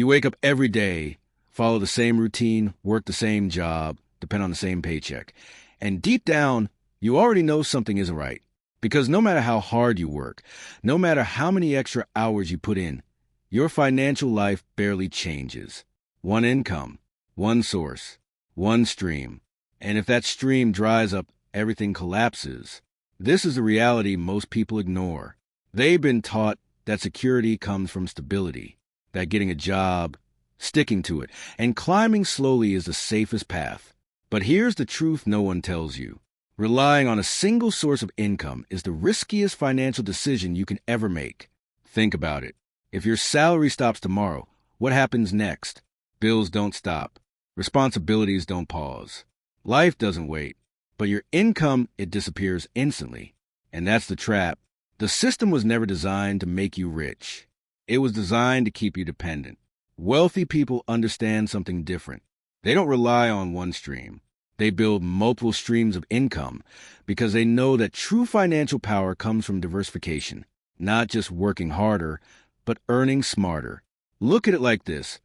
You wake up every day, follow the same routine, work the same job, depend on the same paycheck. And deep down, you already know something isn't right. Because no matter how hard you work, no matter how many extra hours you put in, your financial life barely changes. One income, one source, one stream. And if that stream dries up, everything collapses. This is a reality most people ignore. They've been taught that security comes from stability, that getting a job, sticking to it, and climbing slowly is the safest path. But here's the truth no one tells you. Relying on a single source of income is the riskiest financial decision you can ever make. Think about it. If your salary stops tomorrow, what happens next? Bills don't stop. Responsibilities don't pause. Life doesn't wait. But your income, it disappears instantly. And that's the trap. The system was never designed to make you rich. It was designed to keep you dependent. Wealthy people understand something different. They don't rely on one stream. They build multiple streams of income because they know that true financial power comes from diversification, not just working harder, but earning smarter. Look at it like this.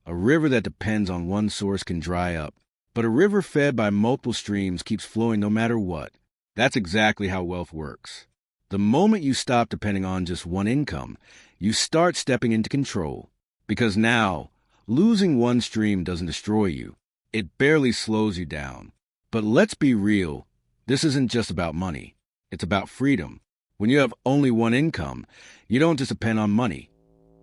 A river that depends on one source can dry up, but a river fed by multiple streams keeps flowing no matter what. That's exactly how wealth works. The moment you stop depending on just one income, you start stepping into control. Because now, losing one stream doesn't destroy you. It barely slows you down. But let's be real. This isn't just about money. It's about freedom. When you have only one income, you don't just depend on money.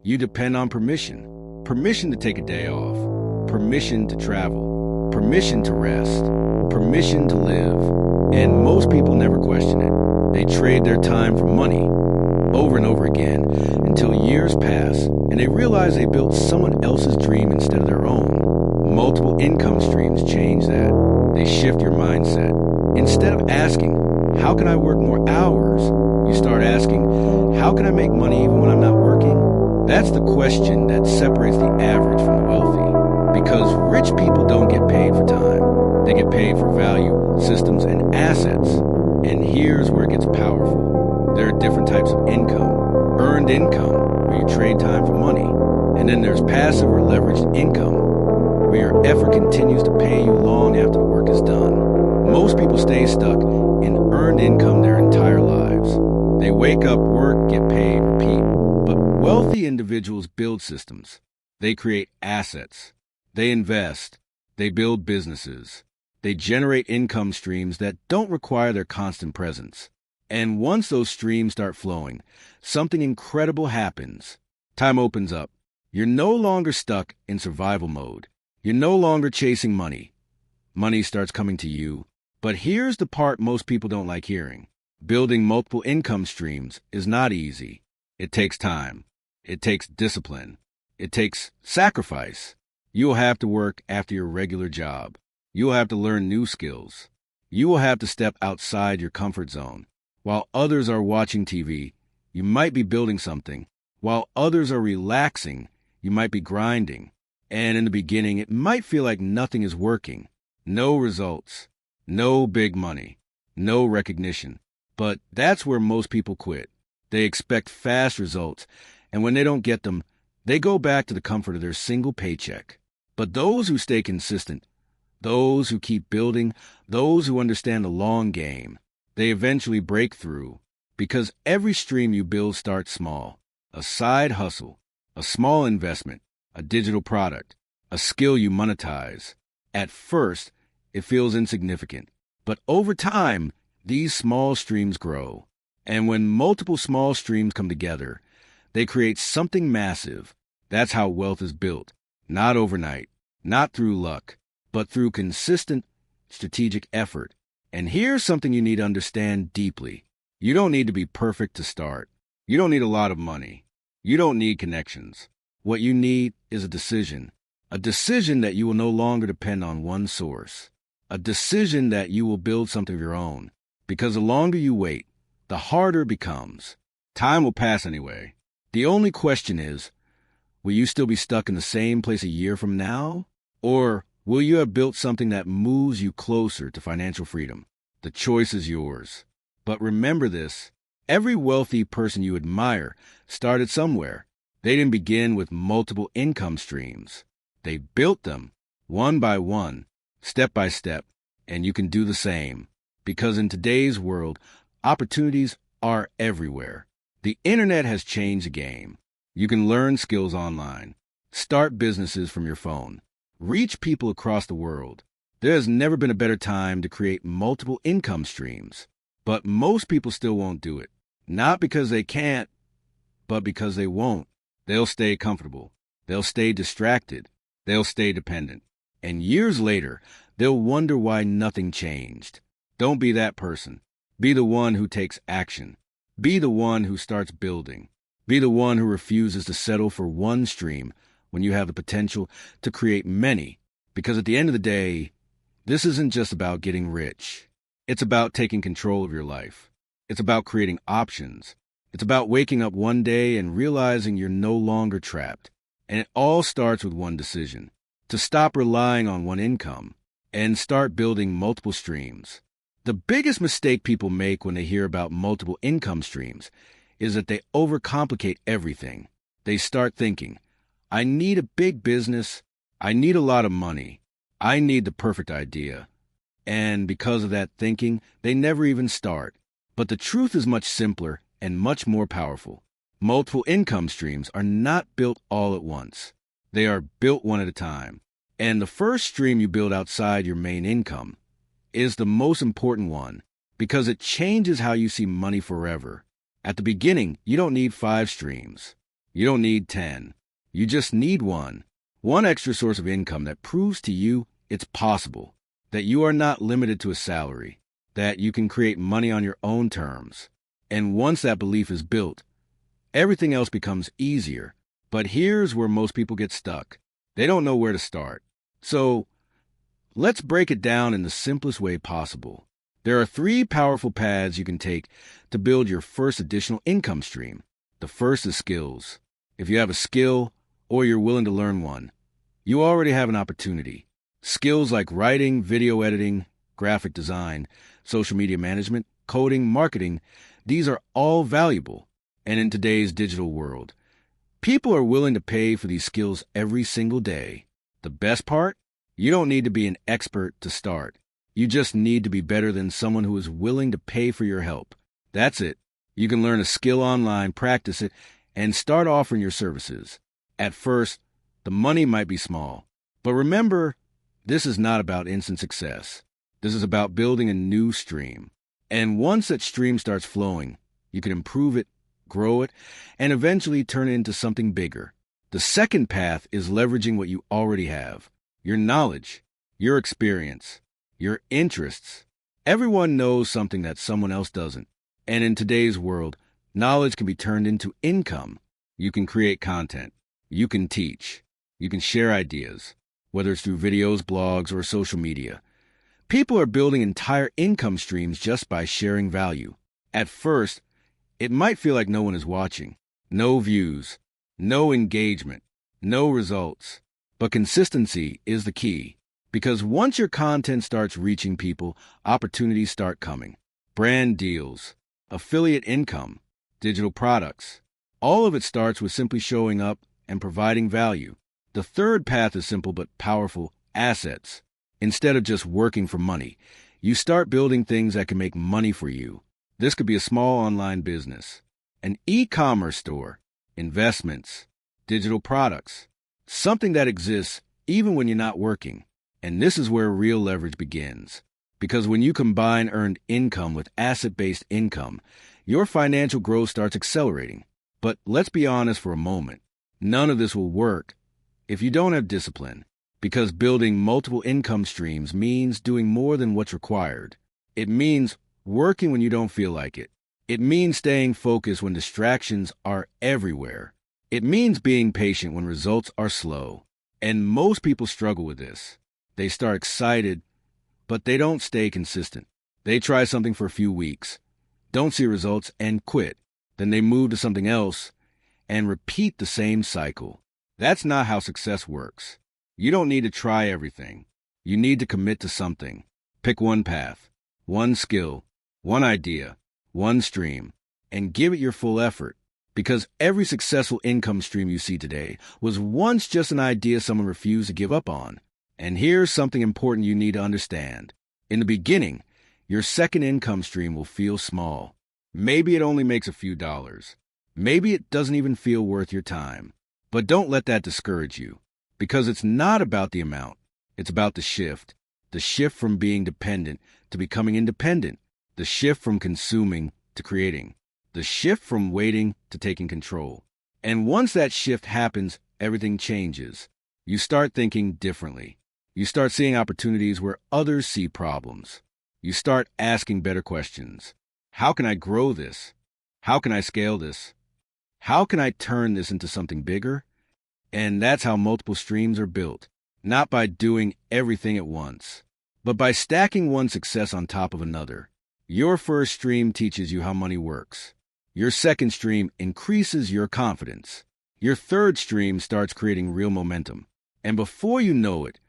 You depend on permission. Permission to take a day off. Permission to travel. Permission to rest. Permission to live. And most people never question it. They trade their time for money over and over again until years pass and they realize they built someone else's dream instead of their own. Multiple income streams change that. They shift your mindset. Instead of asking, how can I work more hours? You start asking, how can I make money even when I'm not working? That's the question that separates the average from the wealthy. Because rich people don't get paid for time. They get paid for value, systems, and assets. And here's where it gets powerful. There are different types of income. Earned income, where you trade time for money. And then there's passive or leveraged income, where your effort continues to pay you long after the work is done. Most people stay stuck in earned income their entire lives. They wake up, work, get paid, repeat. But wealthy individuals build systems. They create assets. They invest. They build businesses. They generate income streams that don't require their constant presence. And once those streams start flowing, something incredible happens. Time opens up. You're no longer stuck in survival mode. You're no longer chasing money. Money starts coming to you. But here's the part most people don't like hearing. Building multiple income streams is not easy. It takes time. It takes discipline. It takes sacrifice. You'll have to work after your regular job. You'll have to learn new skills. You will have to step outside your comfort zone. While others are watching TV, you might be building something. While others are relaxing, you might be grinding. And in the beginning, it might feel like nothing is working. No results. No big money. No recognition. But that's where most people quit. They expect fast results, and when they don't get them, they go back to the comfort of their single paycheck. But those who stay consistent, those who keep building, those who understand the long game, they eventually break through. Because every stream you build starts small. A side hustle, a small investment, a digital product, a skill you monetize. At first, it feels insignificant. But over time, these small streams grow. And when multiple small streams come together, they create something massive. That's how wealth is built. Not overnight, not through luck, but through consistent, strategic effort. And here's something you need to understand deeply. You don't need to be perfect to start. You don't need a lot of money. You don't need connections. What you need is a decision that you will no longer depend on one source, a decision that you will build something of your own. Because the longer you wait, the harder it becomes. Time will pass anyway. The only question is, will you still be stuck in the same place a year from now? Or will you have built something that moves you closer to financial freedom? The choice is yours. But remember this, every wealthy person you admire started somewhere. They didn't begin with multiple income streams. They built them one by one, step by step, and you can do the same. Because in today's world, opportunities are everywhere. The internet has changed the game. You can learn skills online, start businesses from your phone, reach people across the world. There has never been a better time to create multiple income streams. But most people still won't do it. Not because they can't, but because they won't. They'll stay comfortable. They'll stay distracted. They'll stay dependent. And years later, they'll wonder why nothing changed. Don't be that person. Be the one who takes action. Be the one who starts building. Be the one who refuses to settle for one stream when you have the potential to create many. Because at the end of the day, this isn't just about getting rich. It's about taking control of your life. It's about creating options. It's about waking up one day and realizing you're no longer trapped. And it all starts with one decision: to stop relying on one income and start building multiple streams. The biggest mistake people make when they hear about multiple income streams is that they overcomplicate everything. They start thinking, I need a big business. I need a lot of money. I need the perfect idea. And because of that thinking, they never even start. But the truth is much simpler and much more powerful. Multiple income streams are not built all at once. They are built one at a time. And the first stream you build outside your main income is the most important one because it changes how you see money forever. At the beginning, you don't need 5 streams. You don't need 10. You just need one. One extra source of income that proves to you it's possible, that you are not limited to a salary, that you can create money on your own terms. And once that belief is built, everything else becomes easier. But here's where most people get stuck. They don't know where to start. So let's break it down in the simplest way possible. There are 3 powerful paths you can take to build your first additional income stream. The first is skills. If you have a skill or you're willing to learn one, you already have an opportunity. Skills like writing, video editing, graphic design, social media management, coding, marketing, these are all valuable. And in today's digital world, people are willing to pay for these skills every single day. The best part? You don't need to be an expert to start. You just need to be better than someone who is willing to pay for your help. That's it. You can learn a skill online, practice it, and start offering your services. At first, the money might be small. But remember, this is not about instant success. This is about building a new stream. And once that stream starts flowing, you can improve it, grow it, and eventually turn it into something bigger. The second path is leveraging what you already have. Your knowledge, your experience, your interests. Everyone knows something that someone else doesn't. And in today's world, knowledge can be turned into income. You can create content. You can teach. You can share ideas, whether it's through videos, blogs, or social media. People are building entire income streams just by sharing value. At first, it might feel like no one is watching. No views, no engagement, no results. But consistency is the key. Because once your content starts reaching people, opportunities start coming. Brand deals, affiliate income, digital products. All of it starts with simply showing up and providing value. The third path is simple but powerful: assets. Instead of just working for money, you start building things that can make money for you. This could be a small online business, an e-commerce store, investments, digital products, something that exists even when you're not working. And this is where real leverage begins. Because when you combine earned income with asset-based income, your financial growth starts accelerating. But let's be honest for a moment. None of this will work if you don't have discipline. Because building multiple income streams means doing more than what's required. It means working when you don't feel like it. It means staying focused when distractions are everywhere. It means being patient when results are slow. And most people struggle with this. They start excited, but they don't stay consistent. They try something for a few weeks, don't see results, and quit. Then they move to something else and repeat the same cycle. That's not how success works. You don't need to try everything. You need to commit to something. Pick one path, one skill, one idea, one stream, and give it your full effort. Because every successful income stream you see today was once just an idea someone refused to give up on. And here's something important you need to understand. In the beginning, your second income stream will feel small. Maybe it only makes a few dollars. Maybe it doesn't even feel worth your time. But don't let that discourage you, because it's not about the amount. It's about the shift from being dependent to becoming independent, the shift from consuming to creating, the shift from waiting to taking control. And once that shift happens, everything changes. You start thinking differently. You start seeing opportunities where others see problems. You start asking better questions. How can I grow this? How can I scale this? How can I turn this into something bigger? And that's how multiple streams are built, not by doing everything at once, but by stacking one success on top of another. Your first stream teaches you how money works. Your second stream increases your confidence. Your third stream starts creating real momentum. And before you know it,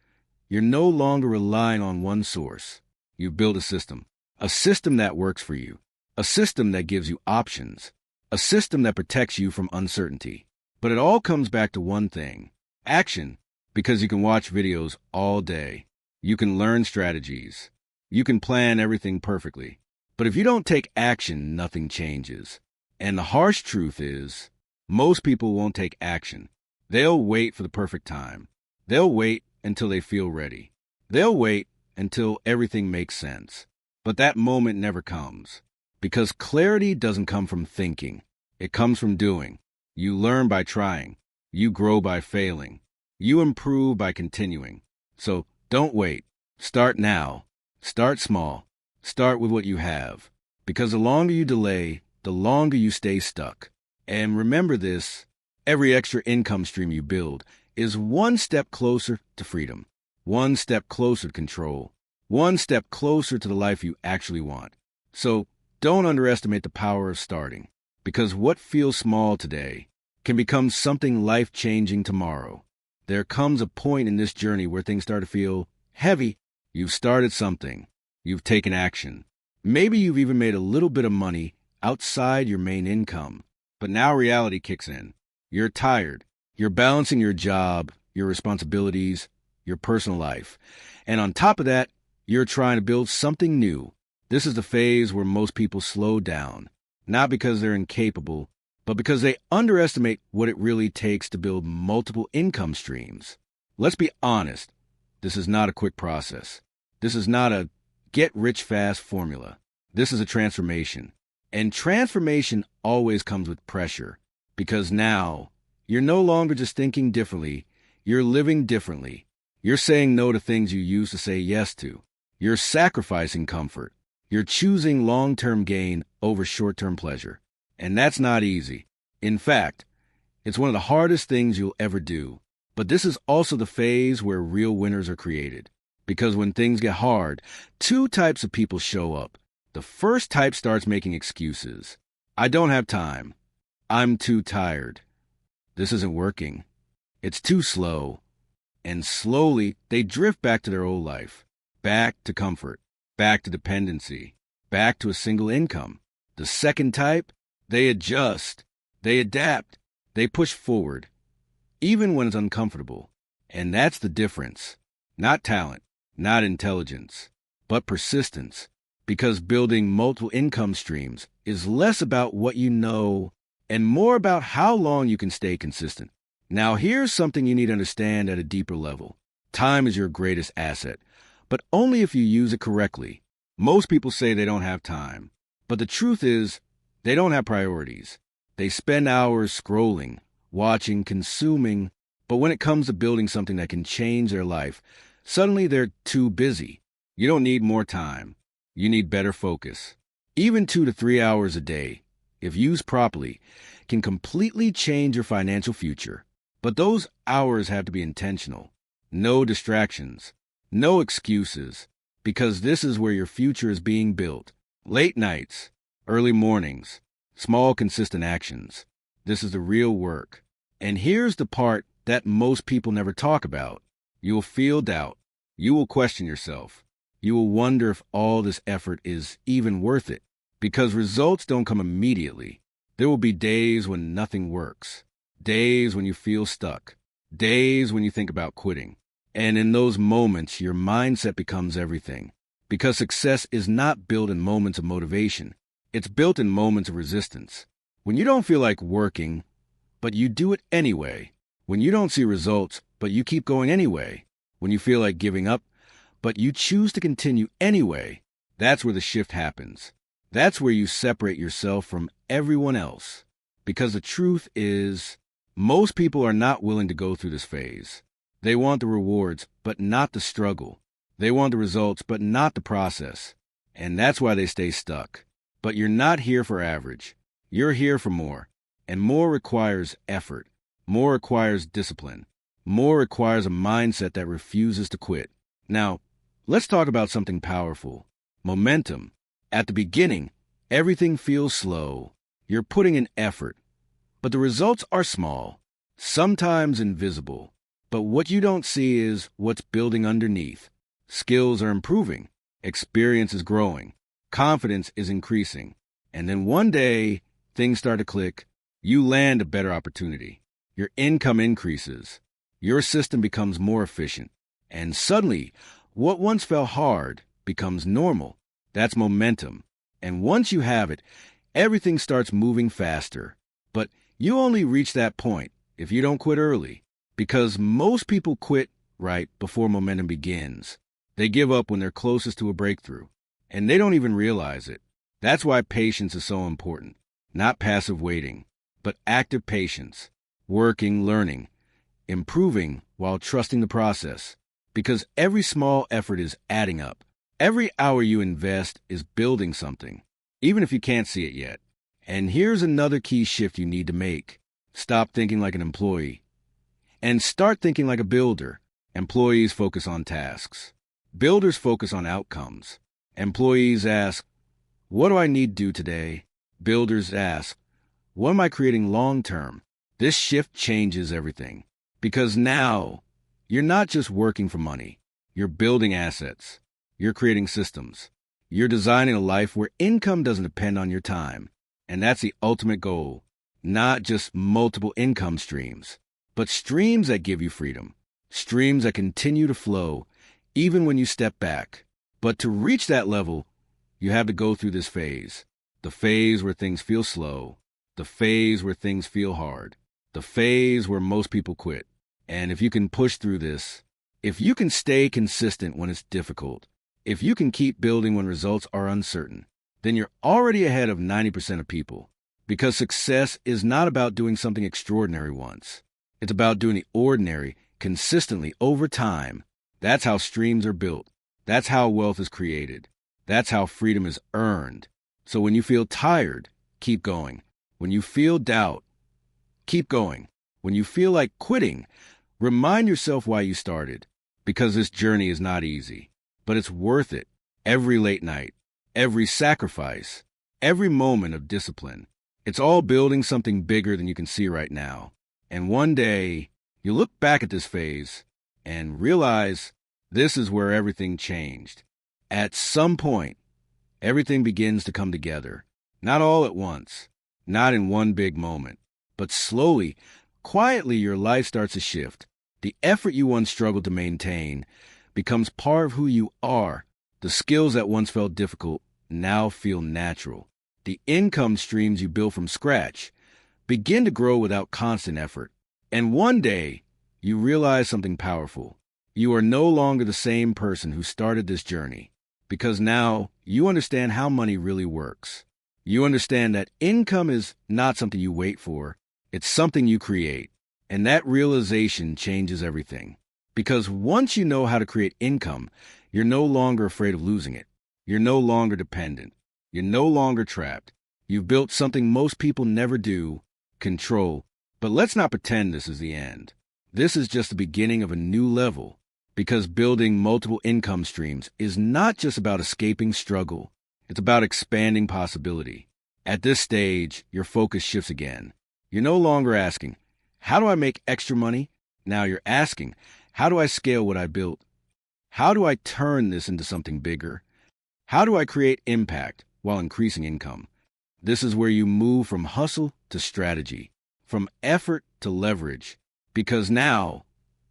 you're no longer relying on one source. You build a system that works for you, a system that gives you options, a system that protects you from uncertainty. But it all comes back to one thing: action. Because you can watch videos all day. You can learn strategies. You can plan everything perfectly. But if you don't take action, nothing changes. And the harsh truth is, most people won't take action. They'll wait for the perfect time. They'll wait until they feel ready. They'll wait until everything makes sense. But that moment never comes. Because clarity doesn't come from thinking. It comes from doing. You learn by trying. You grow by failing. You improve by continuing. So don't wait. Start now. Start small. Start with what you have. Because the longer you delay, the longer you stay stuck. And remember this: every extra income stream you build is one step closer to freedom, one step closer to control, one step closer to the life you actually want. So don't underestimate the power of starting, because what feels small today can become something life-changing tomorrow. There comes a point in this journey where things start to feel heavy. You've started something. You've taken action. Maybe you've even made a little bit of money outside your main income. But now reality kicks in. You're tired. You're balancing your job, your responsibilities, your personal life. And on top of that, you're trying to build something new. This is the phase where most people slow down, not because they're incapable, but because they underestimate what it really takes to build multiple income streams. Let's be honest, this is not a quick process. This is not a get-rich-fast formula. This is a transformation. And transformation always comes with pressure, because now you're no longer just thinking differently, you're living differently. You're saying no to things you used to say yes to. You're sacrificing comfort. You're choosing long-term gain over short-term pleasure. And that's not easy. In fact, it's one of the hardest things you'll ever do. But this is also the phase where real winners are created. Because when things get hard, two types of people show up. The first type starts making excuses. I don't have time. I'm too tired. This isn't working. It's too slow. And slowly, they drift back to their old life. Back to comfort. Back to dependency. Back to a single income. The second type, they adjust. They adapt. They push forward. Even when it's uncomfortable. And that's the difference. Not talent. Not intelligence. But persistence. Because building multiple income streams is less about what you know and more about how long you can stay consistent. Now, here's something you need to understand at a deeper level. Time is your greatest asset, but only if you use it correctly. Most people say they don't have time, but the truth is, they don't have priorities. They spend hours scrolling, watching, consuming, but when it comes to building something that can change their life, suddenly they're too busy. You don't need more time. You need better focus. Even 2 to 3 hours a day, if used properly, can completely change your financial future. But those hours have to be intentional. No distractions. No excuses. Because this is where your future is being built. Late nights, early mornings, small consistent actions. This is the real work. And here's the part that most people never talk about. You will feel doubt. You will question yourself. You will wonder if all this effort is even worth it. Because results don't come immediately. There will be days when nothing works, days when you feel stuck, days when you think about quitting. And in those moments, your mindset becomes everything. Because success is not built in moments of motivation. It's built in moments of resistance. When you don't feel like working, but you do it anyway. When you don't see results, but you keep going anyway. When you feel like giving up, but you choose to continue anyway. That's where the shift happens. That's where you separate yourself from everyone else. Because the truth is, most people are not willing to go through this phase. They want the rewards, but not the struggle. They want the results, but not the process. And that's why they stay stuck. But you're not here for average. You're here for more. And more requires effort. More requires discipline. More requires a mindset that refuses to quit. Now, let's talk about something powerful. Momentum. At the beginning, everything feels slow. You're putting in effort. But the results are small, sometimes invisible. But what you don't see is what's building underneath. Skills are improving. Experience is growing. Confidence is increasing. And then one day, things start to click. You land a better opportunity. Your income increases. Your system becomes more efficient. And suddenly, what once felt hard becomes normal. That's momentum. And once you have it, everything starts moving faster. But you only reach that point if you don't quit early. Because most people quit right before momentum begins. They give up when they're closest to a breakthrough. And they don't even realize it. That's why patience is so important. Not passive waiting, but active patience. Working, learning, improving while trusting the process. Because every small effort is adding up. Every hour you invest is building something, even if you can't see it yet. And here's another key shift you need to make. Stop thinking like an employee and start thinking like a builder. Employees focus on tasks. Builders focus on outcomes. Employees ask, what do I need to do today? Builders ask, what am I creating long term? This shift changes everything. Because now, you're not just working for money. You're building assets. You're creating systems. You're designing a life where income doesn't depend on your time. And that's the ultimate goal. Not just multiple income streams, but streams that give you freedom. Streams that continue to flow, even when you step back. But to reach that level, you have to go through this phase. The phase where things feel slow. The phase where things feel hard. The phase where most people quit. And if you can push through this, if you can stay consistent when it's difficult, if you can keep building when results are uncertain, then you're already ahead of 90% of people. Because success is not about doing something extraordinary once. It's about doing the ordinary consistently over time. That's how streams are built. That's how wealth is created. That's how freedom is earned. So when you feel tired, keep going. When you feel doubt, keep going. When you feel like quitting, remind yourself why you started. Because this journey is not easy. But it's worth it. Every late night, every sacrifice, every moment of discipline. It's all building something bigger than you can see right now. And one day, you look back at this phase and realize this is where everything changed. At some point, everything begins to come together. Not all at once, not in one big moment, but slowly, quietly your life starts to shift. The effort you once struggled to maintain becomes part of who you are. The skills that once felt difficult now feel natural. The income streams you built from scratch begin to grow without constant effort. And one day, you realize something powerful. You are no longer the same person who started this journey, because now you understand how money really works. You understand that income is not something you wait for. It's something you create. And that realization changes everything. Because once you know how to create income, you're no longer afraid of losing it. You're no longer dependent. You're no longer trapped. You've built something most people never do, control. But let's not pretend this is the end. This is just the beginning of a new level. Because building multiple income streams is not just about escaping struggle. It's about expanding possibility. At this stage, your focus shifts again. You're no longer asking, how do I make extra money? Now you're asking, how do I scale what I built? How do I turn this into something bigger? How do I create impact while increasing income? This is where you move from hustle to strategy, from effort to leverage, because now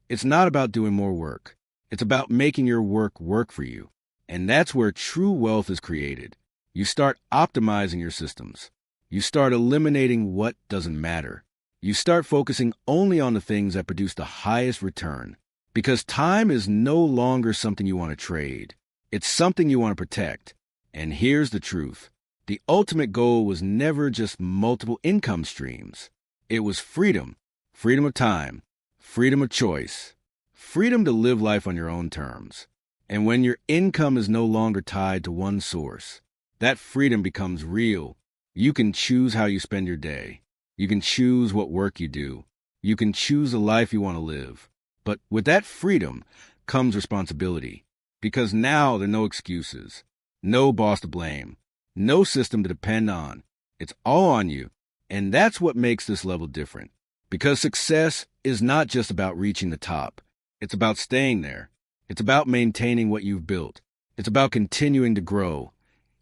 it's not about doing more work. It's about making your work work for you. And that's where true wealth is created. You start optimizing your systems. You start eliminating what doesn't matter. You start focusing only on the things that produce the highest return. Because time is no longer something you want to trade. It's something you want to protect. And here's the truth. The ultimate goal was never just multiple income streams. It was freedom. Freedom of time. Freedom of choice. Freedom to live life on your own terms. And when your income is no longer tied to one source, that freedom becomes real. You can choose how you spend your day. You can choose what work you do. You can choose the life you want to live. But with that freedom comes responsibility. Because now there are no excuses. No boss to blame. No system to depend on. It's all on you. And that's what makes this level different. Because success is not just about reaching the top. It's about staying there. It's about maintaining what you've built. It's about continuing to grow,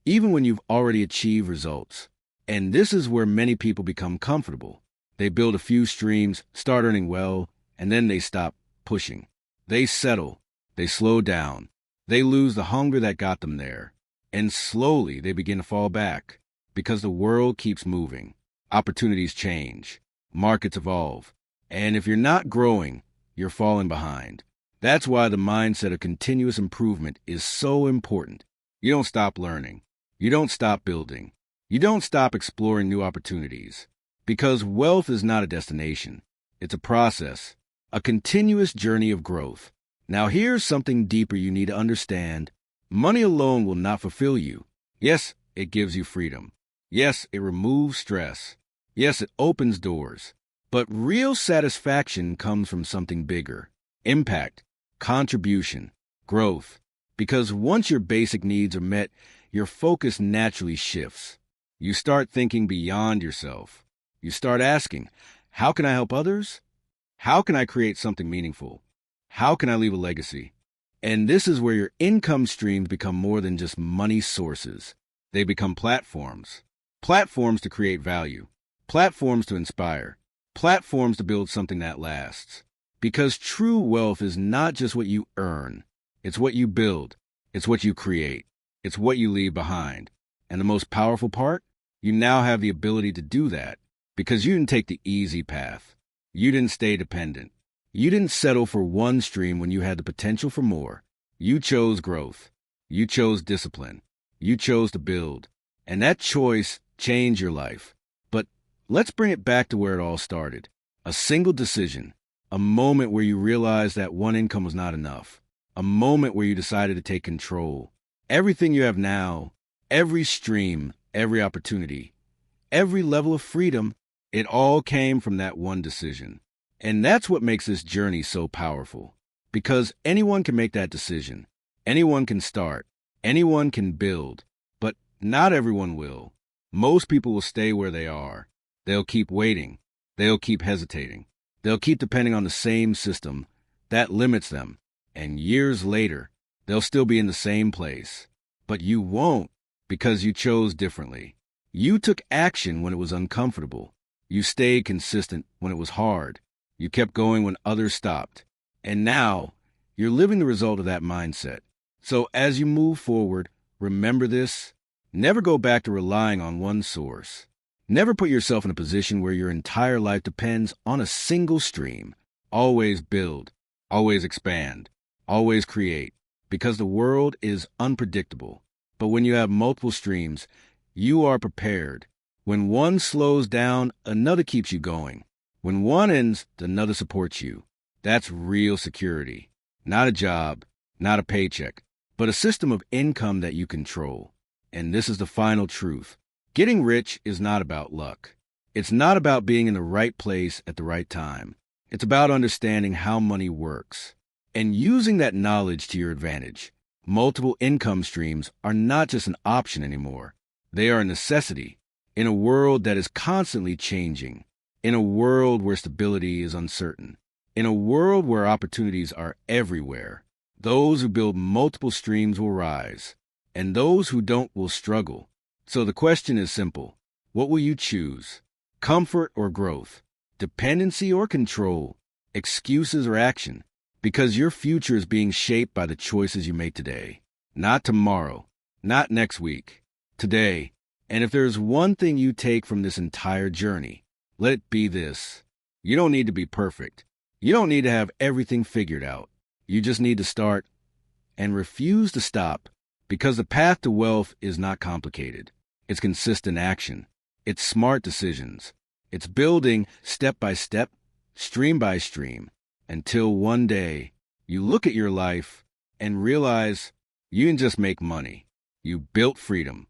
even when you've already achieved results. And this is where many people become comfortable. They build a few streams, start earning well, and then they stop pushing. They settle. They slow down. They lose the hunger that got them there. And slowly they begin to fall back because the world keeps moving. Opportunities change. Markets evolve. And if you're not growing, you're falling behind. That's why the mindset of continuous improvement is so important. You don't stop learning. You don't stop building. You don't stop exploring new opportunities. Because wealth is not a destination. It's a process, a continuous journey of growth. Now here's something deeper you need to understand. Money alone will not fulfill you. Yes, it gives you freedom. Yes, it removes stress. Yes, it opens doors. But real satisfaction comes from something bigger. Impact, contribution, growth. Because once your basic needs are met, your focus naturally shifts. You start thinking beyond yourself. You start asking, how can I help others? How can I create something meaningful? How can I leave a legacy? And this is where your income streams become more than just money sources. They become platforms. Platforms to create value. Platforms to inspire. Platforms to build something that lasts. Because true wealth is not just what you earn. It's what you build. It's what you create. It's what you leave behind. And the most powerful part? You now have the ability to do that because you didn't take the easy path. You didn't stay dependent. You didn't settle for one stream when you had the potential for more. You chose growth. You chose discipline. You chose to build. And that choice changed your life. But let's bring it back to where it all started. A single decision. A moment where you realized that one income was not enough. A moment where you decided to take control. Everything you have now, every stream, every opportunity, every level of freedom, it all came from that one decision. And that's what makes this journey so powerful. Because anyone can make that decision. Anyone can start. Anyone can build. But not everyone will. Most people will stay where they are. They'll keep waiting. They'll keep hesitating. They'll keep depending on the same system. That limits them. And years later, they'll still be in the same place. But you won't, because you chose differently. You took action when it was uncomfortable. You stayed consistent when it was hard. You kept going when others stopped. And now, you're living the result of that mindset. So as you move forward, remember this. Never go back to relying on one source. Never put yourself in a position where your entire life depends on a single stream. Always build. Always expand. Always create. Because the world is unpredictable. But when you have multiple streams, you are prepared. When one slows down, another keeps you going. When one ends, another supports you. That's real security. Not a job, not a paycheck, but a system of income that you control. And this is the final truth. Getting rich is not about luck. It's not about being in the right place at the right time. It's about understanding how money works and using that knowledge to your advantage. Multiple income streams are not just an option anymore. They are a necessity in a world that is constantly changing, in a world where stability is uncertain, in a world where opportunities are everywhere. Those who build multiple streams will rise, and those who don't will struggle. So the question is simple. What will you choose? Comfort or growth? Dependency or control? Excuses or action? Because your future is being shaped by the choices you make today. Not tomorrow, not next week, today. And if there's one thing you take from this entire journey, let it be this. You don't need to be perfect. You don't need to have everything figured out. You just need to start and refuse to stop, because the path to wealth is not complicated. It's consistent action. It's smart decisions. It's building step by step, stream by stream, until one day you look at your life and realize you didn't just make money. You built freedom.